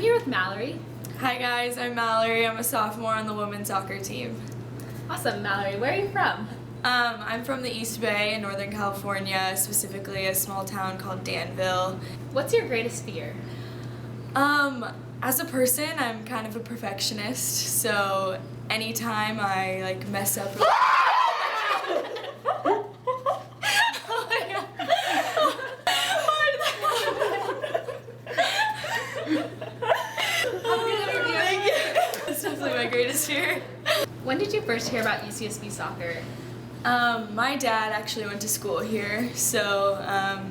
here with Mallory. Hi guys, I'm Mallory. I'm a sophomore on the women's soccer team. Awesome, Mallory. Where are you from? I'm from the East Bay in Northern California, specifically a small town called Danville. What's your greatest fear? As a person, I'm kind of a perfectionist, so anytime I mess up. That's definitely my greatest fear. When did you first hear about UCSB soccer? My dad actually went to school here, so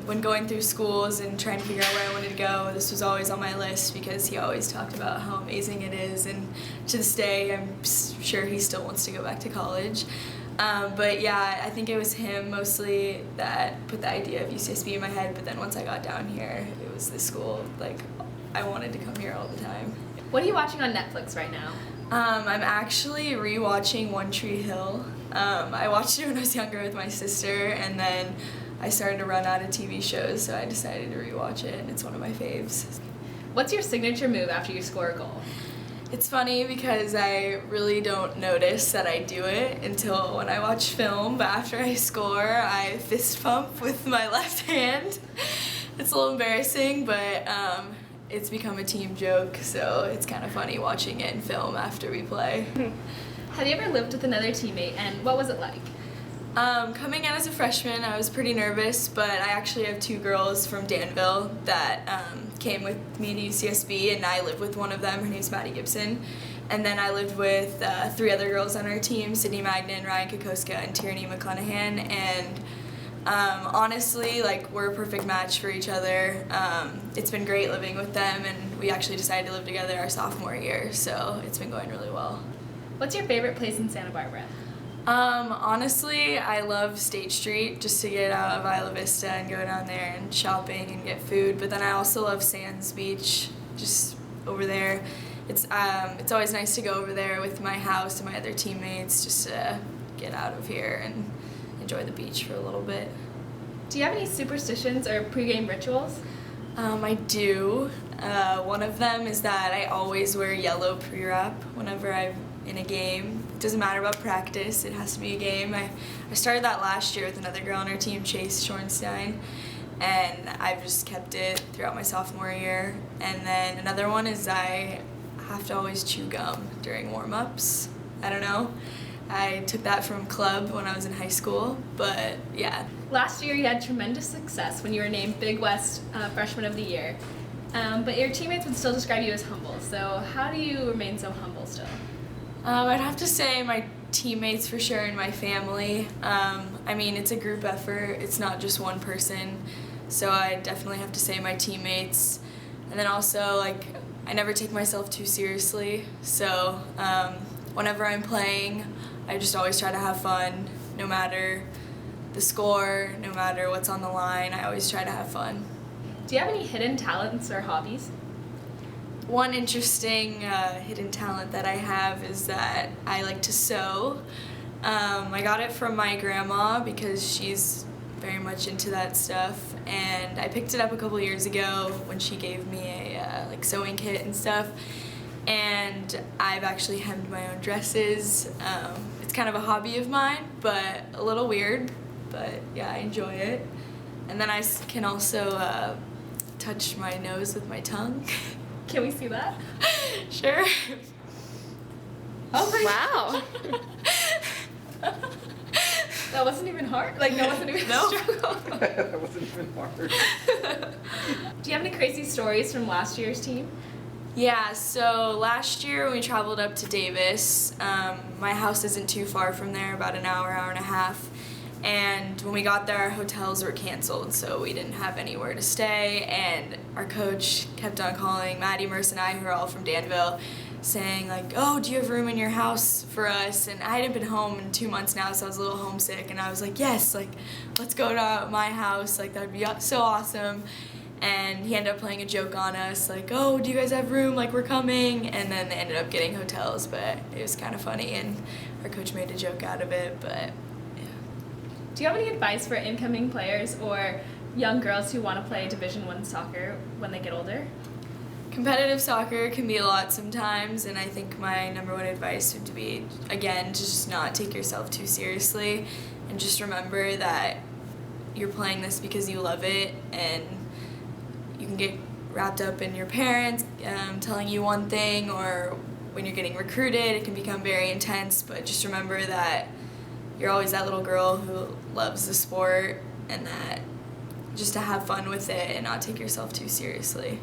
when going through schools and trying to figure out where I wanted to go, this was always on my list because he always talked about how amazing it is, and to this day I'm sure he still wants to go back to college. But yeah, I think it was him mostly that put the idea of UCSB in my head, but then once I got down here, it was this school, I wanted to come here all the time. What are you watching on Netflix right now? I'm actually re-watching One Tree Hill. I watched it when I was younger with my sister, and then I started to run out of TV shows, so I decided to re-watch it, and it's one of my faves. What's your signature move after you score a goal? It's funny because I really don't notice that I do it until when I watch film, but after I score, I fist pump with my left hand. It's a little embarrassing, but it's become a team joke, so it's kind of funny watching it in film after we play. Have you ever lived with another teammate, and what was it like? Coming in as a freshman, I was pretty nervous, but I actually have two girls from Danville that came with me to UCSB, and I lived with one of them. Her name's Maddie Gibson. And then I lived with three other girls on our team, Sydney Magnan, Ryan Kokoska, and Tierney McClenahan. And honestly, we're a perfect match for each other. It's been great living with them, and we actually decided to live together our sophomore year, so it's been going really well. What's your favorite place in Santa Barbara? Honestly, I love State Street, just to get out of Isla Vista and go down there and shopping and get food. But then I also love Sands Beach, just over there. It's always nice to go over there with my house and my other teammates, just to get out of here and enjoy the beach for a little bit. Do you have any superstitions or pregame rituals? I do. One of them is that I always wear yellow pre-wrap whenever I'm in a game. It doesn't matter about practice, it has to be a game. I started that last year with another girl on our team, Chase Schornstein, and I've just kept it throughout my sophomore year. And then another one is I have to always chew gum during warm-ups. I don't know. I took that from club when I was in high school, but yeah. Last year you had tremendous success when you were named Big West Freshman of the Year, but your teammates would still describe you as humble. So how do you remain so humble still? I'd have to say my teammates for sure and my family. I mean, it's a group effort. It's not just one person. So I definitely have to say my teammates. And then also, I never take myself too seriously. So whenever I'm playing, I just always try to have fun, no matter the score, no matter what's on the line. I always try to have fun. Do you have any hidden talents or hobbies? One interesting hidden talent that I have is that I like to sew. I got it from my grandma because she's very much into that stuff, and I picked it up a couple years ago when she gave me a sewing kit and stuff, and I've actually hemmed my own dresses. It's kind of a hobby of mine, but a little weird, but yeah, I enjoy it. And then I can also touch my nose with my tongue. Can we see that? Sure. Oh my Wow. That wasn't even hard? No, wasn't even a struggle? That wasn't even hard. Do you have any crazy stories from last year's team? Yeah, so last year when we traveled up to Davis, my house isn't too far from there, about an hour, hour and a half. And when we got there, our hotels were canceled, so we didn't have anywhere to stay. And our coach kept on calling Maddie, Merce, and I, who are all from Danville, saying oh, do you have room in your house for us? And I hadn't been home in 2 months now, so I was a little homesick. And I was like, yes, let's go to my house. That would be so awesome. And he ended up playing a joke on us, oh, do you guys have room? We're coming. And then they ended up getting hotels, but it was kind of funny, and our coach made a joke out of it, but. Do you have any advice for incoming players or young girls who want to play Division I soccer when they get older? Competitive soccer can be a lot sometimes, and I think my number one advice would be, again, to just not take yourself too seriously and just remember that you're playing this because you love it, and you can get wrapped up in your parents telling you one thing, or when you're getting recruited, it can become very intense, but just remember that you're always that little girl who loves the sport, and that just to have fun with it and not take yourself too seriously.